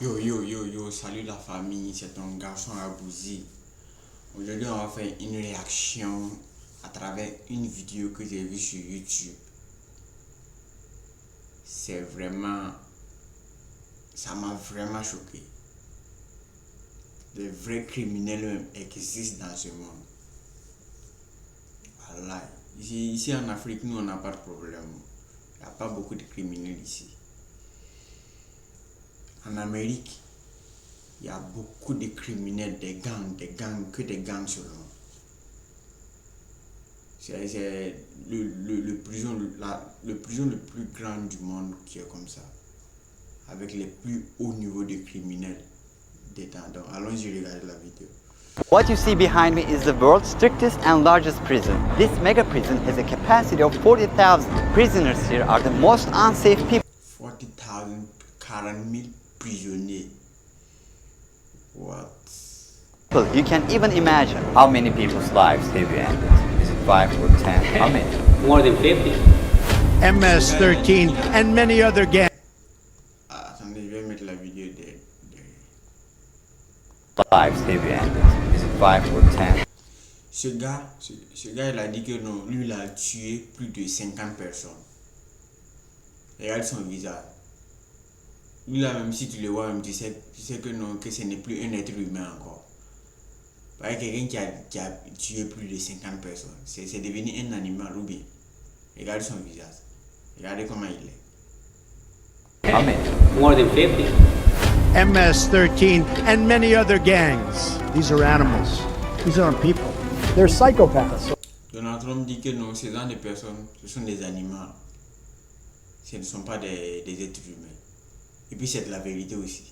Yo, salut la famille, c'est ton garçon Abouzi. Aujourd'hui, on va faire une réaction à travers une vidéo que j'ai vue sur YouTube. Ça m'a vraiment choqué. Les vrais criminels existent dans ce monde. Voilà. Ici en Afrique, nous on n'a pas de problème. Il n'y a pas beaucoup de criminels ici. En Amérique, il y a beaucoup de criminels, des gangs, que des gangs seulement. C'est le prison le plus grand du monde qui est comme ça, avec les plus hauts niveaux de criminels détenus. Donc allons-y regarder la vidéo. What you see behind me is the world's strictest and largest prison. This mega prison has a capacity of 40,000. Prisoners here are the most unsafe people. 40,000, 40,000 prisonniers. What? You can even imagine how many people's lives have you ended. Is it 5 or 10? How many? More than 50. MS-13 and many other gangs. Attendez, je vais mettre la vidéo de... Lives have you ended. Is it 5 or 10? Ce gars, il a dit que non, lui, il a tué plus de 50 personnes. Regarde son visage. Lui là, même si tu le vois, même, tu sais que non, que ce n'est plus un être humain encore. Par quelqu'un qui a tué plus de 50 personnes. C'est devenu un animal ou bien. Regarde son visage. Regardez comment il est. How many? More than 50. MS-13 and many other gangs. These are animals. These aren't people. They're psychopaths. Donald Trump dit que non, ces gens de personnes, ce sont des animaux. Ce ne sont pas des êtres humains. Et puis c'est de la vérité aussi.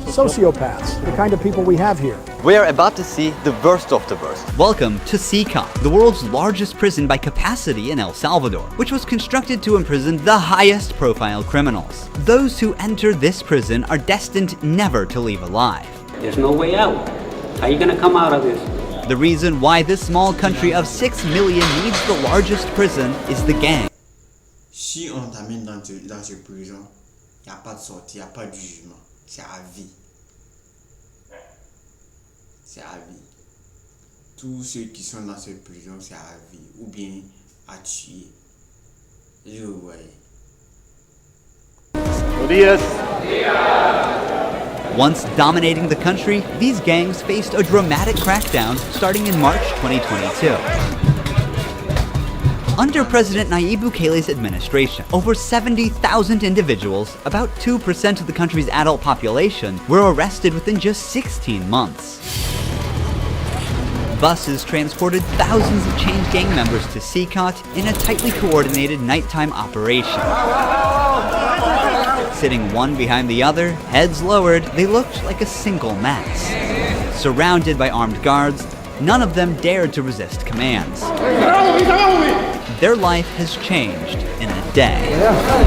Sociopaths, the kind of people we have here. We are about to see the worst of the worst. Welcome to CCOP, the world's largest prison by capacity in El Salvador, which was constructed to imprison the highest profile criminals. Those who enter this prison are destined never to leave alive. There's no way out. How are you going to come out of this? The reason why this small country of 6 million needs the largest prison is the gang. Si on t'amène dans ce prison, il n'y a pas de sortie, il n'y a pas de jugement. C'est à vie. C'est à vie. Tous ceux qui sont dans cette prison, c'est à vie. Ou bien à tuer. Je vous voyez. Once dominating the country, these gangs faced a dramatic crackdown starting in March 2022. Under President Nayib Bukele's administration, over 70,000 individuals, about 2% of the country's adult population, were arrested within just 16 months. Buses transported thousands of chained gang members to CCOT in a tightly coordinated nighttime operation. Sitting one behind the other, heads lowered, they looked like a single mass. Surrounded by armed guards, none of them dared to resist commands. Their life has changed in a day.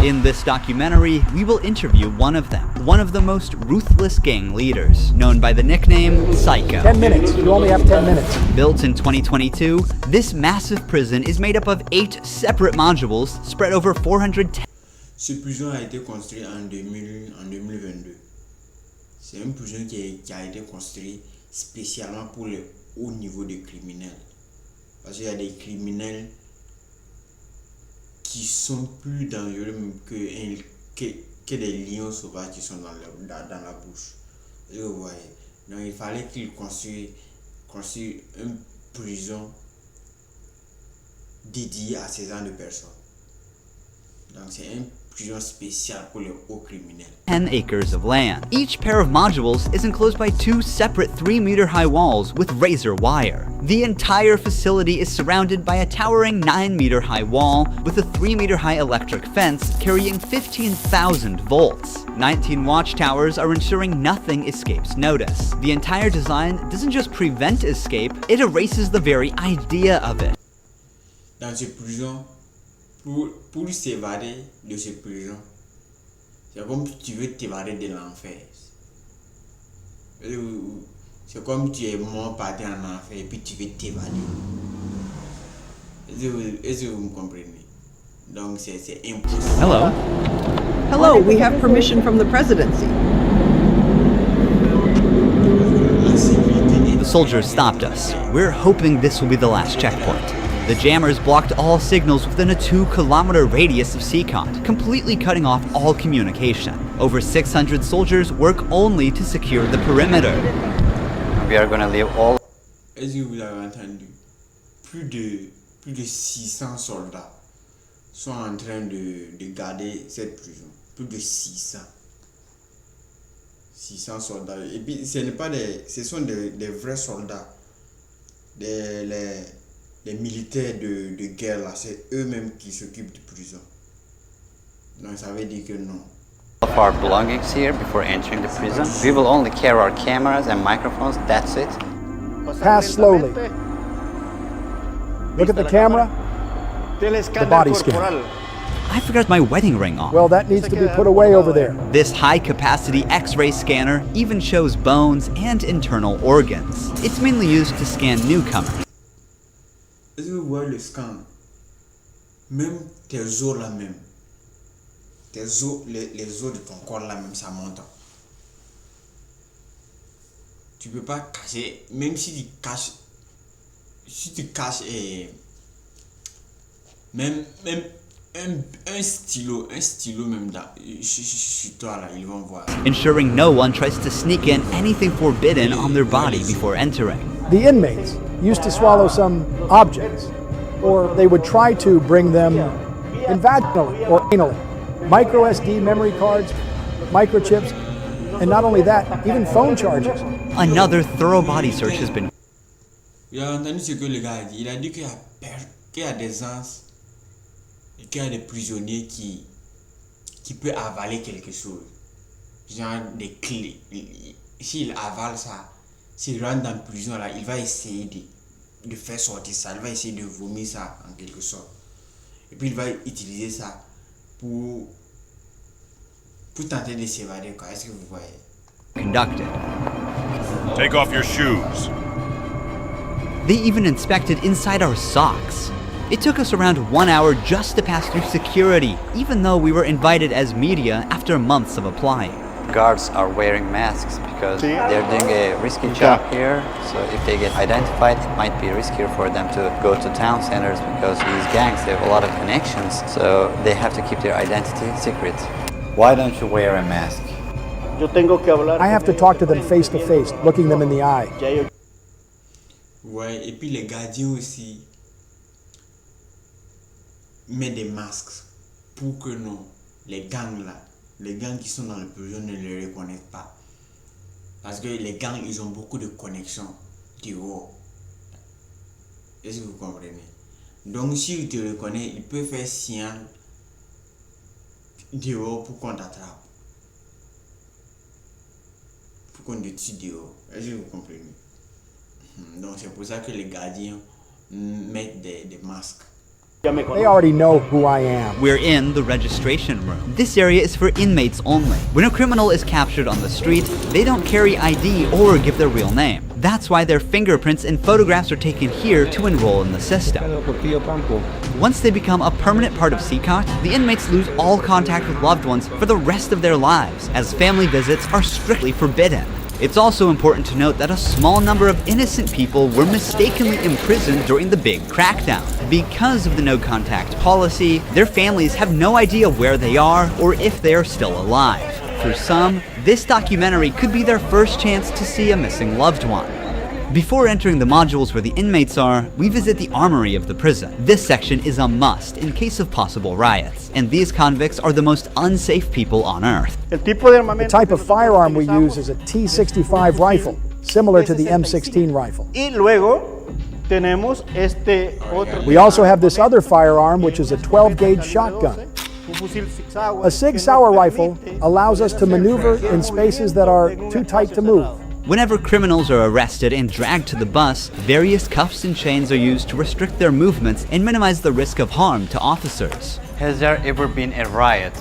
In this documentary, we will interview one of them, one of the most ruthless gang leaders, known by the nickname Psycho. 10 minutes. You only have 10 minutes. Built in 2022, this massive prison is made up of 8 separate modules spread over 410. Ce prison a été construit en 2022. C'est une prison qui a été construite spécialement pour le haut niveau des criminels. Parce qu'il y a des criminels qui sont plus dangereux que des lions sauvages qui sont dans la bouche. Vous voyez. Donc il fallait qu'ils construisent une prison dédiée à ces genres de personnes. Donc c'est une prison spéciale pour les hauts criminels. 10 acres of land. Each pair of modules is enclosed by 2 separate 3-meter-high walls with razor wire. The entire facility is surrounded by a towering 9-meter-high wall with a 3-meter-high electric fence carrying 15,000 volts. 19 watchtowers are ensuring nothing escapes notice. The entire design doesn't just prevent escape, it erases the very idea of it. Dans cette prison, pour s'évader de cette prison, c'est comme si tu veux t'évader de l'enfer. C'est comme tu es mort parti en enfer et puis tu veux t'évader. Est-ce que vous me comprenez? Donc c'est impossible. Hello. Hello, we have permission from the presidency. soldiers stopped us. We're hoping this will be the last checkpoint. The jammers blocked all signals within a 2-kilometer radius of Seacont, completely cutting off all communication. Over 600 soldiers work only to secure the perimeter. We are gonna leave all. Est-ce que vous avez entendu? Plus de 600 soldats sont en train de garder cette prison. Plus de 600. 600 soldats. Et puis, ce sont des vrais soldats. Les militaires de guerre, là, c'est eux-mêmes qui s'occupent de prison. Donc, ça veut dire que non. Of our belongings here before entering the prison. We will only carry our cameras and microphones, that's it. Pass slowly. Look at the camera. The body scan. I forgot my wedding ring on. Well, that needs to be put away over there. This high-capacity X-ray scanner even shows bones and internal organs. It's mainly used to scan newcomers. Est-ce que vous voyez le scan? Même tes os là même. Tes os, les os de ton corps là même, ça monte. Tu peux pas cacher, même si tu caches même un stylo même sur toi là, ils vont voir. Ensuring no one tries to sneak in anything forbidden on their body before entering. The inmates used to swallow some objects, or they would try to bring them in vaginally or anally. Micro SD memory cards, microchips, and not only that, even phone chargers. Another thorough body search has been. Il a entendu ce que le gars a dit. Il a dit qu'il y a des anses et qu'il y a des prisonniers qui peuvent avaler quelque chose. Genre des clés. S'il avale ça, s'il rentre dans la prison là, il va essayer de faire sortir ça. Il va essayer de vomir ça en quelque sorte. Et puis il va utiliser ça pour tenter de s'évader. Est-ce que vous voyez? Conducted. Take off your shoes. They even inspected inside our socks. It took us around 1 hour just to pass through security, even though we were invited as media after months of applying. Guards are wearing masks because they're doing a risky job here. So if they get identified, it might be riskier for them to go to town centers because these gangs, they have a lot of connections. So they have to keep their identity secret. Why don't you wear a mask? I have to talk to them face to face, looking them in the eye. Ouais, et puis les gardiens aussi mettent des masques pour que non, les gangs là, les gangs qui sont dans le prison ne les reconnaissent pas. Parce que les gangs, ils ont beaucoup de connexions dehors. Est-ce que vous comprenez? Donc s'ils te reconnaissent, ils peuvent faire signal dehors pour qu'on t'attrape. Pour qu'on te tue dehors. Est-ce que vous comprenez? Donc c'est pour ça que les gardiens mettent des masques. They already know who I am. We're in the registration room. This area is for inmates only. When a criminal is captured on the street, they don't carry ID or give their real name. That's why their fingerprints and photographs are taken here to enroll in the system. Once they become a permanent part of Seacont, the inmates lose all contact with loved ones for the rest of their lives, as family visits are strictly forbidden. It's also important to note that a small number of innocent people were mistakenly imprisoned during the big crackdown. Because of the no-contact policy, their families have no idea where they are or if they are still alive. For some, this documentary could be their first chance to see a missing loved one. Before entering the modules where the inmates are, we visit the armory of the prison. This section is a must in case of possible riots, and these convicts are the most unsafe people on earth. The type of firearm we use is a T65 rifle, similar to the M16 rifle. We also have this other firearm, which is a 12-gauge shotgun. A Sig Sauer rifle allows us to maneuver in spaces that are too tight to move. Whenever criminals are arrested and dragged to the bus, various cuffs and chains are used to restrict their movements and minimize the risk of harm to officers. Has there ever been a riot?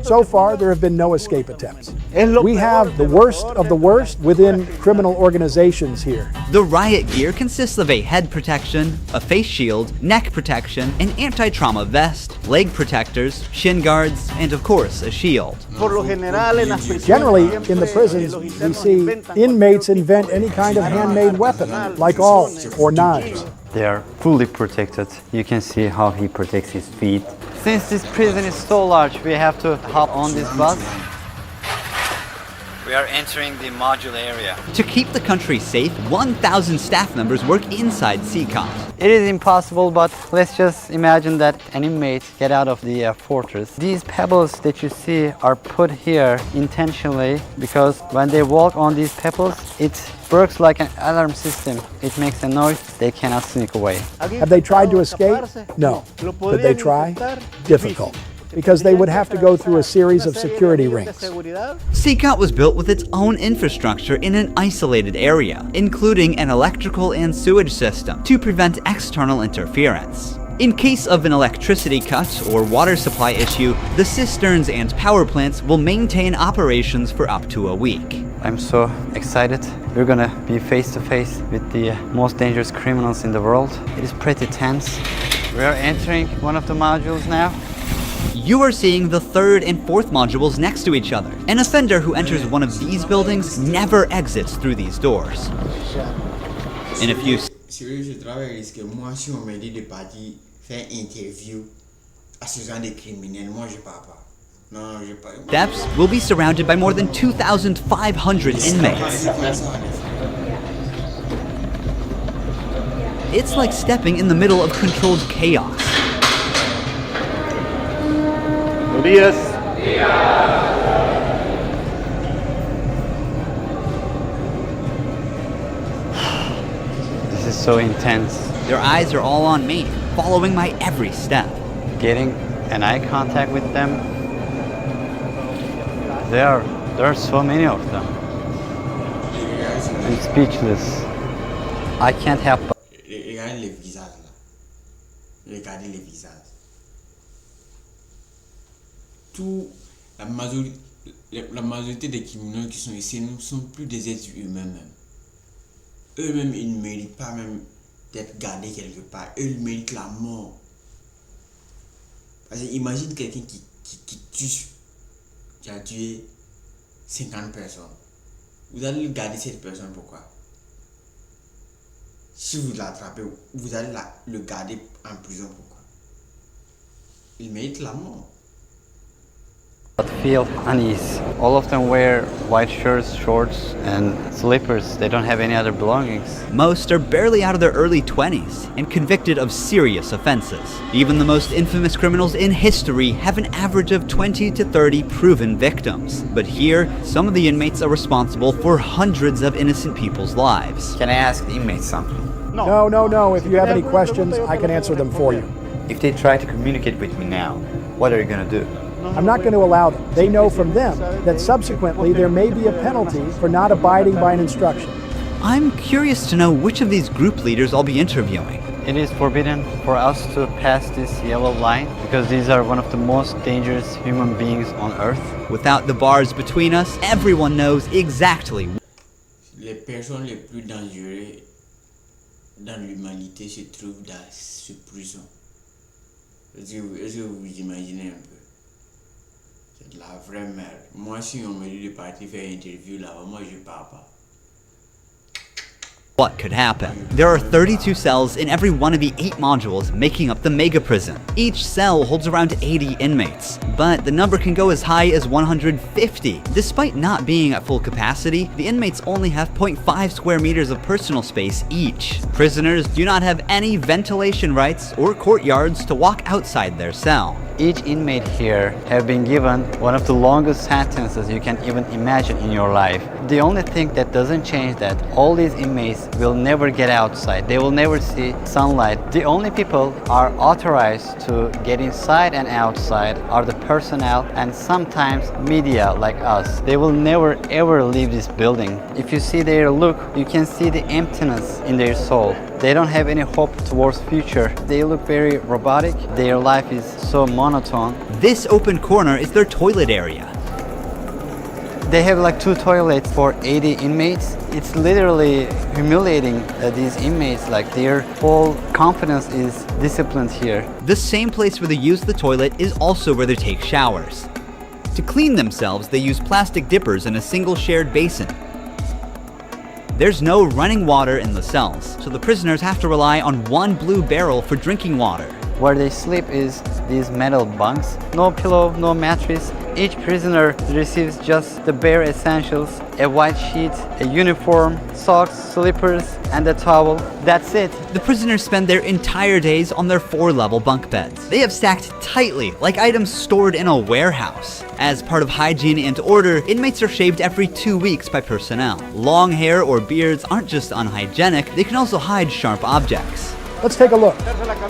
So far, there have been no escape attempts. We have the worst of the worst within criminal organizations here. The riot gear consists of a head protection, a face shield, neck protection, an anti-trauma vest, leg protectors, shin guards, and of course, a shield. Generally, in the prisons, we see inmates invent any kind of handmade weapon, like awls or knives. They are fully protected. You can see how he protects his feet. Since this prison is so large, we have to hop on this bus. We are entering the module area. To keep the country safe, 1,000 staff members work inside CCOT. It is impossible, but let's just imagine that an inmate get out of the fortress. These pebbles that you see are put here intentionally because when they walk on these pebbles, it works like an alarm system. It makes a noise, they cannot sneak away. Have they tried to escape? No. Could they try? Difficult, because they would have to go through a series of security rings. CCOT was built with its own infrastructure in an isolated area, including an electrical and sewage system to prevent external interference. In case of an electricity cut or water supply issue, the cisterns and power plants will maintain operations for up to a week. I'm so excited. We're gonna be face to face with the most dangerous criminals in the world. It is pretty tense. We are entering one of the modules now. You are seeing the third and fourth modules next to each other. An offender who enters one of these buildings never exits through these doors. In a few Sérieux, je travaille parce que moi, si on me dit de partir faire interview à ce genre de criminels, moi je pars pas. Non, je pars. steps, we'll be surrounded by more than 2,500 inmates. It's like stepping in the middle of controlled chaos. This is so intense. Their eyes are all on me, following my every step. Getting an eye contact with them. There are so many of them. I'm speechless. I can't help but Regardez les visages là. Regardez les visages. La majorité des criminels qui sont ici ne sont plus des êtres humains même. Eux-mêmes, ils ne méritent pas même d'être gardés quelque part. Eux, ils méritent la mort. Parce que imagine quelqu'un qui tue, qui a tué 50 personnes. Vous allez garder cette personne pourquoi? Si vous l'attrapez, vous allez le garder en prison pourquoi? Il mérite la mort. feel unease. All of them wear white shirts, shorts, and slippers. They don't have any other belongings. Most are barely out of their early 20s and convicted of serious offenses. Even the most infamous criminals in history have an average of 20 to 30 proven victims. But here, some of the inmates are responsible for hundreds of innocent people's lives. Can I ask the inmates something? No. If you have any questions, I can answer them for you. If they try to communicate with me now, what are you gonna do? I'm not going to allow them. They know from them that subsequently there may be a penalty for not abiding by an instruction. I'm curious to know which of these group leaders I'll be interviewing. It is forbidden for us to pass this yellow line because these are one of the most dangerous human beings on earth. Without the bars between us, everyone knows exactly. Les personnes les plus dangereuses dans l'humanité se trouvent dans cette prison. Est-ce que vous imaginez un peu? C'est de la vraie merde. Moi, si on me dit de partir faire une interview là-bas, moi je pars pas. What could happen? There are 32 cells in every one of the 8 modules making up the mega prison. Each cell holds around 80 inmates, but the number can go as high as 150. Despite not being at full capacity, the inmates only have 0.5 square meters of personal space each. Prisoners do not have any ventilation rights or courtyards to walk outside their cell. Each inmate here have been given one of the longest sentences you can even imagine in your life. The only thing that doesn't change that all these inmates inmates will never get outside. They will never see sunlight. The only people are authorized to get inside and outside are the personnel and sometimes media like us. They will never ever leave this building. If you see their look, you can see the emptiness in their soul. They don't have any hope towards future. They look very robotic. Their life is so monotone. This open corner is their toilet area. They have like 2 toilets for 80 inmates. It's literally humiliating these inmates. Like their whole confidence is disciplined here. The same place where they use the toilet is also where they take showers. To clean themselves, they use plastic dippers in a single shared basin. There's no running water in the cells, so the prisoners have to rely on one blue barrel for drinking water. Where they sleep is these metal bunks. No pillow, no mattress. Each prisoner receives just the bare essentials: a white sheet, a uniform, socks, slippers, and a towel. That's it. The prisoners spend their entire days on their 4-level bunk beds. They have stacked tightly, like items stored in a warehouse. As part of hygiene and order, inmates are shaved every 2 weeks by personnel. Long hair or beards aren't just unhygienic, they can also hide sharp objects. Let's take a look.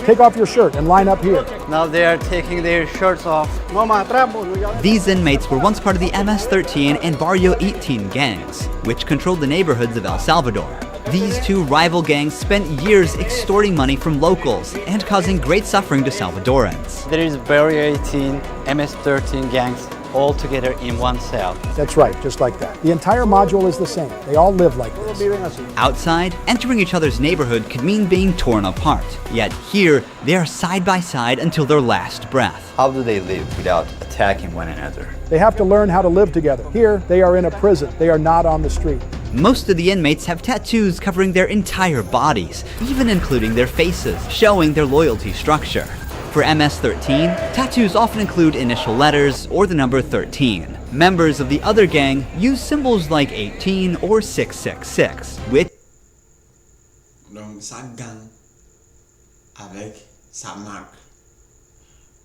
Take off your shirt and line up here. Now they are taking their shirts off. These inmates were once part of the MS-13 and Barrio 18 gangs, which controlled the neighborhoods of El Salvador. These 2 rival gangs spent years extorting money from locals and causing great suffering to Salvadorans. There is Barrio 18, MS-13 gangs all together in one cell. That's right, just like that. The entire module is the same. They all live like this. Outside, entering each other's neighborhood could mean being torn apart. Yet here, they are side by side until their last breath. How do they live without attacking one another? They have to learn how to live together. Here, they are in a prison. They are not on the street. Most of the inmates have tattoos covering their entire bodies, even including their faces, showing their loyalty structure. For MS-13, tattoos often include initial letters or the number 13. Members of the other gang use symbols like 18 or 666, which... Donc ça gagne avec sa marque.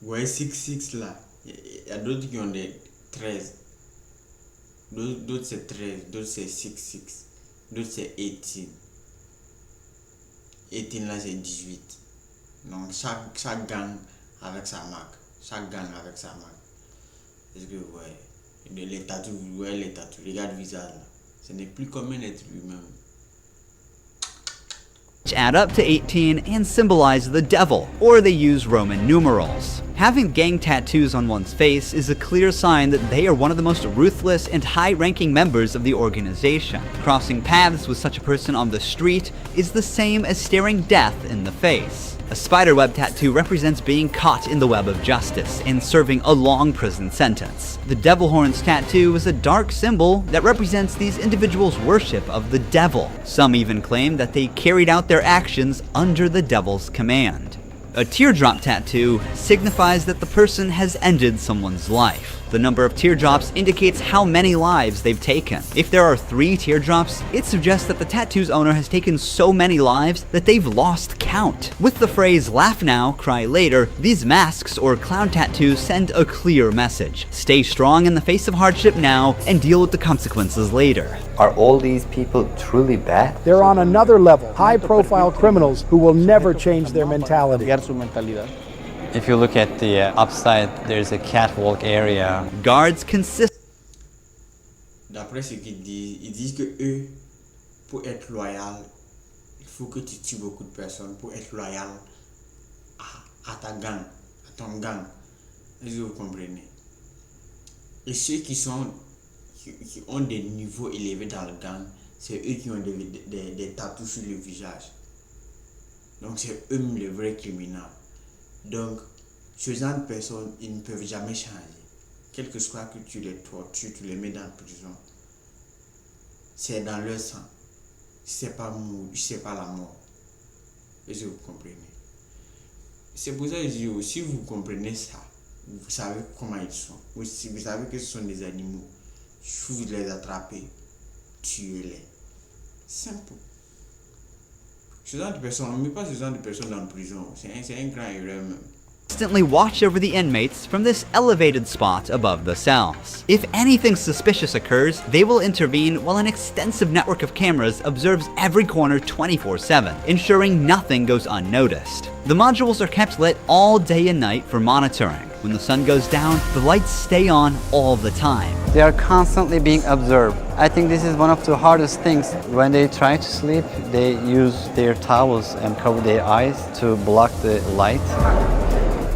Vous voyez 66 là, il y a d'autres qui ont des 13. D'autres c'est 13, d'autres c'est 66, d'autres c'est 18. 18 là c'est 18. Donc chaque gang avec sa marque. Chaque gang avec sa marque. Est-ce que vous voyez les tatous, vous voyez les tatous, regarde le visage là. Ce n'est plus comme un être humain. add up to 18 and symbolize the devil, or they use Roman numerals. Having gang tattoos on one's face is a clear sign that they are one of the most ruthless and high-ranking members of the organization. Crossing paths with such a person on the street is the same as staring death in the face. A spiderweb tattoo represents being caught in the web of justice and serving a long prison sentence. The devil horns tattoo is a dark symbol that represents these individuals' worship of the devil. Some even claim that they carried out their actions under the devil's command. A teardrop tattoo signifies that the person has ended someone's life. The number of teardrops indicates how many lives they've taken. If there are 3 teardrops, it suggests that the tattoo's owner has taken so many lives that they've lost count. With the phrase "laugh now, cry later," these masks or clown tattoos send a clear message. Stay strong in the face of hardship now and deal with the consequences later. Are all these people truly bad? They're on another level, high-profile criminals who will never change their mentality. If you look at the upside, there's a catwalk area. Guards consist. D'après ce qu'ils disent que eux, pour être loyal, il faut que tu tues beaucoup de personnes pour être loyal à ta gang, à ton gang. Est-ce que vous comprenez? Et ceux qui ont des niveaux élevés dans le gang, c'est eux qui ont des tatous sur le visage. Donc c'est eux les vrais criminels. Donc, ce genre de personnes, ils ne peuvent jamais changer. Quel que soit que tu les tortures, tu les mets dans la prison. C'est dans leur sang. C'est pas la mort. Est-ce que vous comprenez? C'est pour ça que je dis, si vous comprenez ça, vous savez comment ils sont. Vous savez que ce sont des animaux. Si vous les attrapez, tuez-les. Simple. Ce genre de personnes, on ne met pas ce genre de personnes en prison. C'est un grand erreur même. constantly watch over the inmates from this elevated spot above the cells. If anything suspicious occurs, they will intervene while an extensive network of cameras observes every corner 24/7, ensuring nothing goes unnoticed. The modules are kept lit all day and night for monitoring. When the sun goes down, the lights stay on all the time. They are constantly being observed. I think this is one of the hardest things. When they try to sleep, they use their towels and cover their eyes to block the light.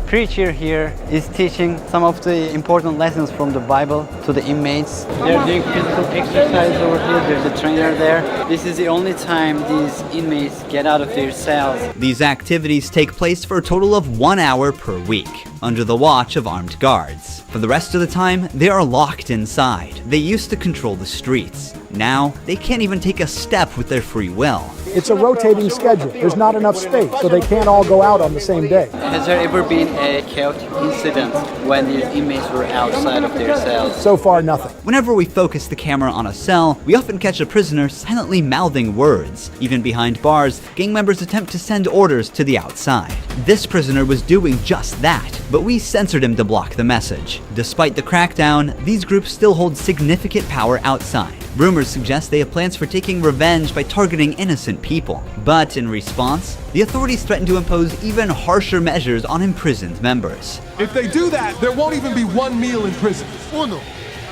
Preacher here is teaching some of the important lessons from the Bible to the inmates. They're doing physical exercise over here. There's a trainer there. This is the only time these inmates get out of their cells. These activities take place for a total of 1 hour per week, under the watch of armed guards. For the rest of the time, they are locked inside. They used to control the streets. Now, they can't even take a step with their free will. It's a rotating schedule. There's not enough space, so they can't all go out on the same day. Has there ever been a chaotic incident when the inmates were outside of their cells? So far, nothing. Whenever we focus the camera on a cell, we often catch a prisoner silently mouthing words. Even behind bars, gang members attempt to send orders to the outside. This prisoner was doing just that, but we censored him to block the message. Despite the crackdown, these groups still hold significant power outside. Rumors suggest they have plans for taking revenge by targeting innocent people. But in response, the authorities threaten to impose even harsher measures on imprisoned members. If they do that, there won't even be one meal in prison. Uno.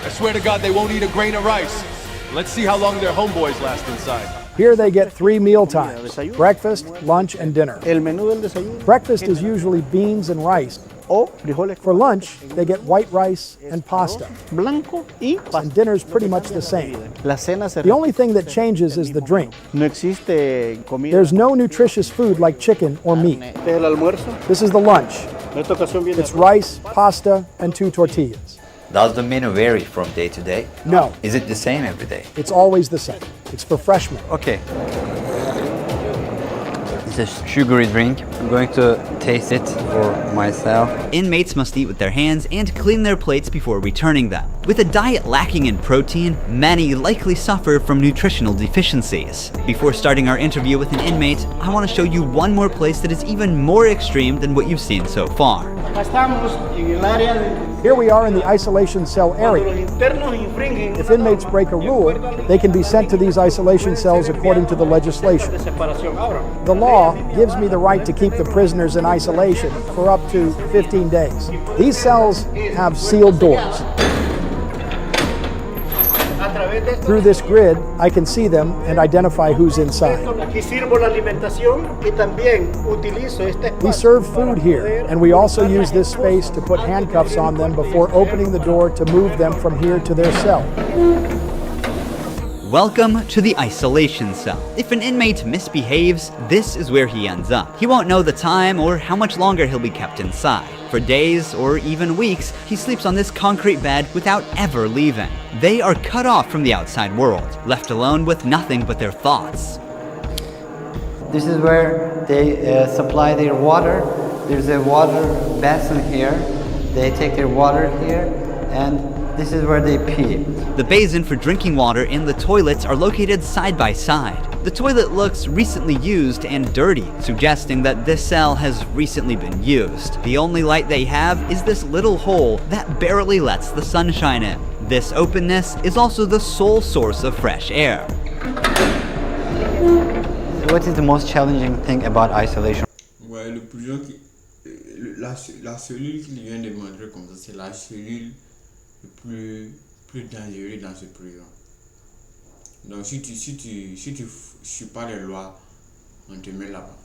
I swear to God, they won't eat a grain of rice. Let's see how long their homeboys last inside. Here they get 3 meal times: breakfast, lunch, and dinner. Breakfast is usually beans and rice. For lunch, they get white rice and pasta. And dinner's pretty much the same. The only thing that changes is the drink. There's no nutritious food like chicken or meat. This is the lunch. It's rice, pasta, and 2 tortillas. Does the menu vary from day to day? No, Is it the same every day? it's always the same. It's for freshmen. Okay. It's a sugary drink. I'm going to taste it for myself. Inmates must eat with their hands and clean their plates before returning them. With a diet lacking in protein, many likely suffer from nutritional deficiencies. Before starting our interview with an inmate, I want to show you one more place that is even more extreme than what you've seen so far. Here we are in the isolation cell area. If inmates break a rule, they can be sent to these isolation cells according to the legislation. The law gives me the right to keep the prisoners in isolation for up to 15 days. These cells have sealed doors. Through this grid, I can see them and identify who's inside. We serve food here, and we also use this space to put handcuffs on them before opening the door to move them from here to their cell. Welcome to the isolation cell. If an inmate misbehaves, this is where he ends up. He won't know the time or how much longer he'll be kept inside. For days or even weeks, he sleeps on this concrete bed without ever leaving. They are cut off from the outside world, left alone with nothing but their thoughts. This is where they supply their water. There's a water basin here. They take their water here, and this is where they pee. The basin for drinking water and the toilets are located side by side. The toilet looks recently used and dirty, suggesting that this cell has recently been used. The only light they have is this little hole that barely lets the sunshine in. This openness is also the sole source of fresh air. What is the most challenging thing about isolation? Ouais, le prison la cellule qu'il vient de montrer comme ça, c'est la cellule le plus dangereux dans ce prison. Donc si tu suis pas les lois, on te met là-bas.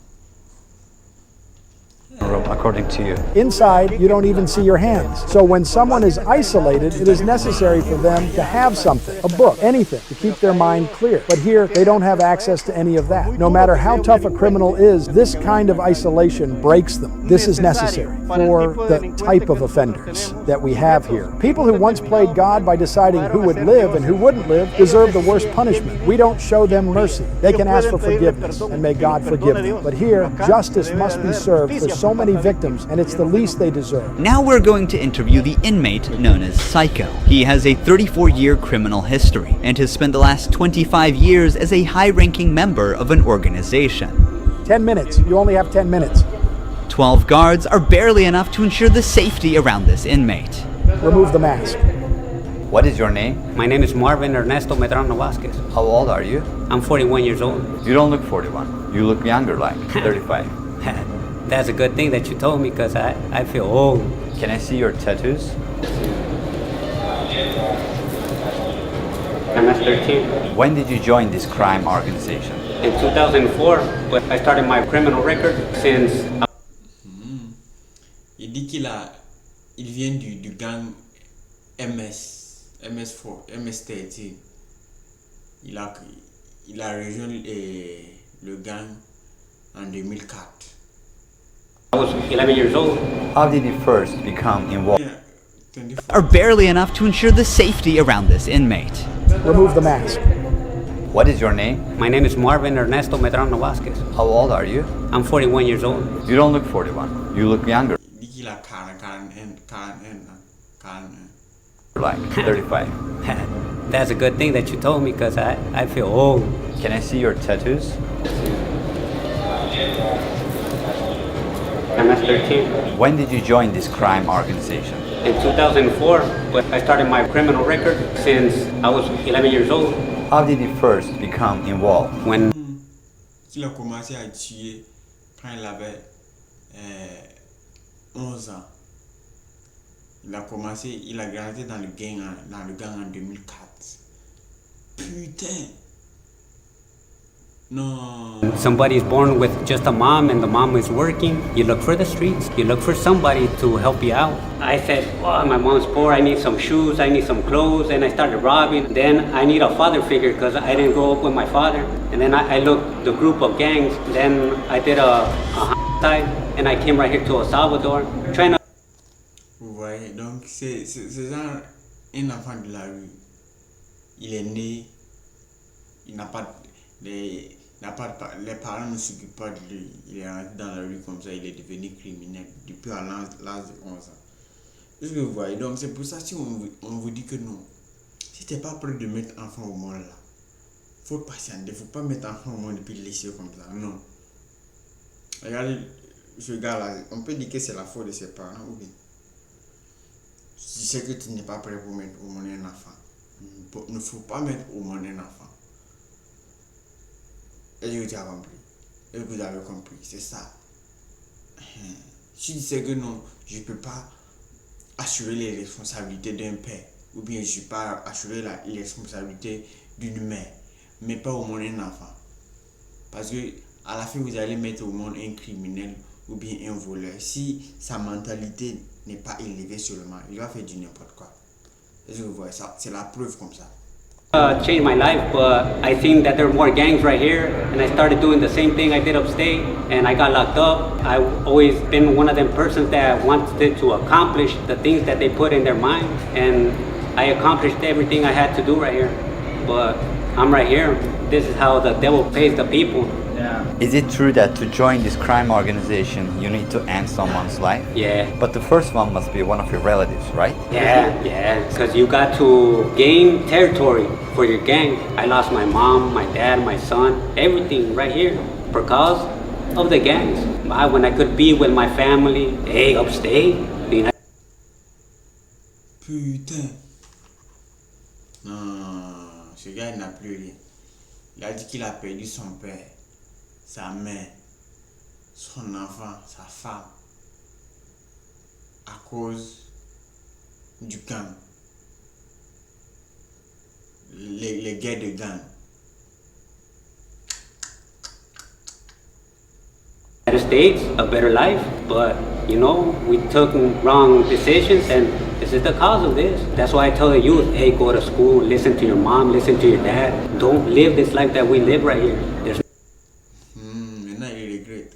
According to you. Inside, you don't even see your hands. So when someone is isolated, it is necessary for them to have something, a book, anything, to keep their mind clear. But here, they don't have access to any of that. No matter how tough a criminal is, this kind of isolation breaks them. This is necessary for the type of offenders that we have here. People who once played God by deciding who would live and who wouldn't live deserve the worst punishment. We don't show them mercy. They can ask for forgiveness, and may God forgive them. But here, justice must be served for so many victims, and it's the least they deserve. Now we're going to interview the inmate known as Psycho. He has a 34-year criminal history and has spent the last 25 years as a high-ranking member of an organization. 10 minutes. You only have 10 minutes. 12 guards are barely enough to ensure the safety around this inmate. Remove the mask. What is your name? My name is Marvin Ernesto Medrano Vasquez. How old are you? I'm 41 years old. You don't look 41. You look younger, like 35. That's a good thing that you told me, because I feel old. Can I see your tattoos? I'm at 13. When did you join this crime organization? In 2004, but I started my criminal record since... Il dit il vient du gang MS4, MS13. Il a rejoint le gang en 2004. I was 11 years old. How did you first become involved? Are barely enough to ensure the safety around this inmate. Remove the mask. What is your name? My name is Marvin Ernesto Medrano Vasquez. How old are you? I'm 41 years old. You don't look 41. You look younger, Il dit qu'il a 41. like 35. That's a good thing that you told me, because I feel old. Can I see your tattoos? I'm at 13. When did you join this crime organization? In 2004, but I started my criminal record since I was 11 years old. How did you first become involved? When Il a commencé à tuer quand il avait 11 ans. Il a grandi dans le gang en 2004. Putain! Non! somebody's born with just a mom and the mom is working, you look for the streets. You look for somebody to help you out. I said, oh, my mom's poor, I need some shoes, I need some clothes, and I started robbing. Then I need a father figure because I didn't grow up with my father. And then I looked the group of gangs. Then I did a homicide, and I came right here to El Salvador, trying to... Vous voyez, donc c'est genre un enfant de la rue. Il est né, il n'a pas les parents ne s'occupent pas de lui. Il est rentré dans la rue comme ça, il est devenu criminel depuis à l'âge de 11 ans. Est-ce que vous voyez? Donc c'est pour ça si on vous dit que non, si tu n'es pas prêt de mettre enfant au monde là, faut patienter, il ne faut pas mettre enfant au monde et puis le laisser comme ça. Non. Regardez ce gars là, on peut dire que c'est la faute de ses parents ou bien. Si c'est que tu n'es pas prêt pour mettre au monde un enfant, il ne faut pas mettre au monde un enfant. Est-ce que tu as compris? Est-ce que vous avez compris? C'est ça. Si tu sais que non, je ne peux pas assurer les responsabilités d'un père, ou bien je ne peux pas assurer les responsabilités d'une mère, mais pas au monde un enfant. Parce que à la fin, vous allez mettre au monde un criminel ou bien un voleur. Si sa mentalité n'est pas élevée seulement, il va faire du n'importe quoi. Est-ce que vous voyez ça? C'est la preuve comme ça. Changed my life, but I think that there are more gangs right here, and I started doing the same thing I did upstate, and I got locked up. I've always been one of them persons that wanted to accomplish the things that they put in their mind, and I accomplished everything I had to do right here. But I'm right here. This is how the devil pays the people. Is it true that to join this crime organization, you need to end someone's life? Yeah. But the first one must be one of your relatives, right? Yeah, because you got to gain territory for your gang. I lost my mom, my dad, my son, everything right here because of the gangs. When I could be with my family, hey, upstate, you know. Putain. Non, ce gars il n'a plus rien. Il a dit qu'il a perdu son père, sa mère, son enfant, sa femme, à cause du gang. Les guerres de gang. United States, a better life, but you know, we took wrong decisions, and this is the cause of this. That's why I tell the youth, hey, go to school, listen to your mom, listen to your dad. Don't live this life that we live right here. There's Maintenant, il regrette.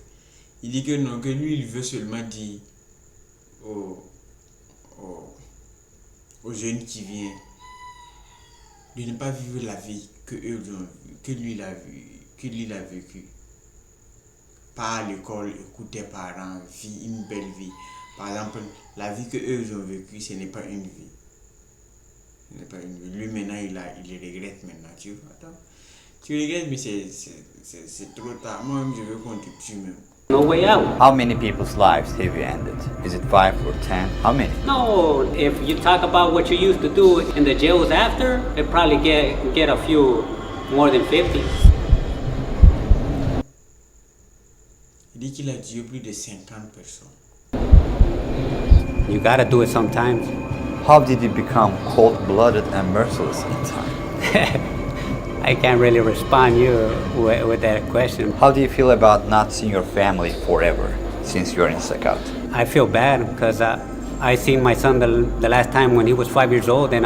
Il dit que non, que lui, il veut seulement dire aux jeunes qui viennent de ne pas vivre la vie que lui il a vécu. Pas à l'école, écoute tes parents, vis une belle vie. Par exemple, la vie que eux ont vécue, ce n'est pas une vie. Ce n'est pas une vie. Lui maintenant, il regrette maintenant. Tu regrettes, mais c'est trop tard. Moi-même, je veux qu'on te tue même. No way out. How many people's lives have you ended? Is it 5 or 10? How many? No, if you talk about what you used to do in the jails after, it probably get a few more than 50. Il dit qu'il a tué plus de 50 personnes. You gotta do it sometimes. How did you become cold-blooded and merciless in time? I can't really respond you with that question. How do you feel about not seeing your family forever since you're in Sakat? I feel bad because I seen my son the last time when he was 5 years old, and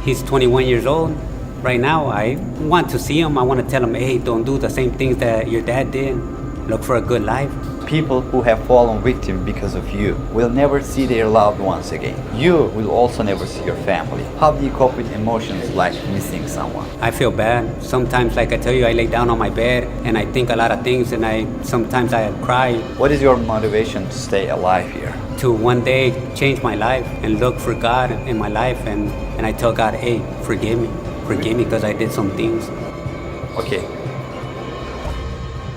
he's 21 years old right now. I want to see him. I want to tell him, hey, don't do the same things that your dad did. Look for a good life. People who have fallen victim because of you will never see their loved ones again. You will also never see your family. How do you cope with emotions like missing someone? I feel bad. Sometimes, like I tell you, I lay down on my bed and I think a lot of things, and sometimes I cry. What is your motivation to stay alive here? To one day change my life and look for God in my life, and I tell God, hey, forgive me because I did some things. Okay.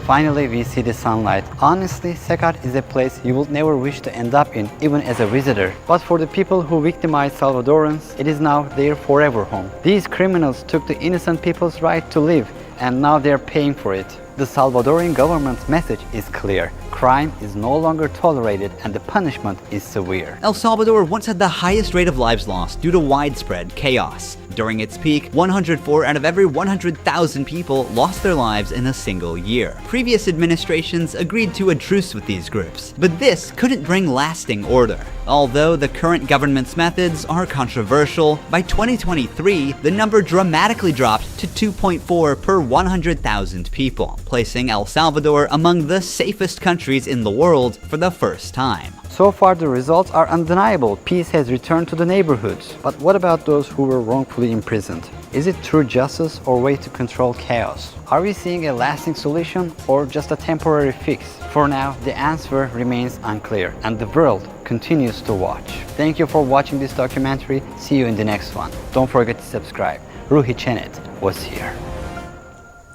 Finally, we see the sunlight. Honestly, Sakat is a place you would never wish to end up in, even as a visitor. But for the people who victimized Salvadorans, it is now their forever home. These criminals took the innocent people's right to live, and now they're paying for it. The Salvadorian government's message is clear. Crime is no longer tolerated and the punishment is severe. El Salvador once had the highest rate of lives lost due to widespread chaos. During its peak, 104 out of every 100,000 people lost their lives in a single year. Previous administrations agreed to a truce with these groups, but this couldn't bring lasting order. Although the current government's methods are controversial, by 2023, the number dramatically dropped to 2.4 per 100,000 people, placing El Salvador among the safest countries in the world for the first time. So far, the results are undeniable. Peace has returned to the neighborhoods. But what about those who were wrongfully imprisoned? Is it true justice or way to control chaos? Are we seeing a lasting solution or just a temporary fix? For now, the answer remains unclear, and the world continues to watch. Thank you for watching this documentary. See you in the next one. Don't forget to subscribe. Ruhi Chenet was here.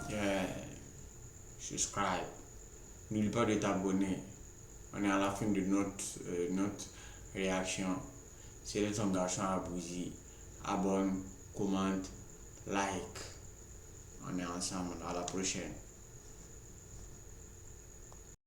Yeah, subscribe. N'oublie pas de t'abonner. On est à la fin de notre réaction. C'est ton garçon à bougie. Abonne, commente, like. On est ensemble. À la prochaine.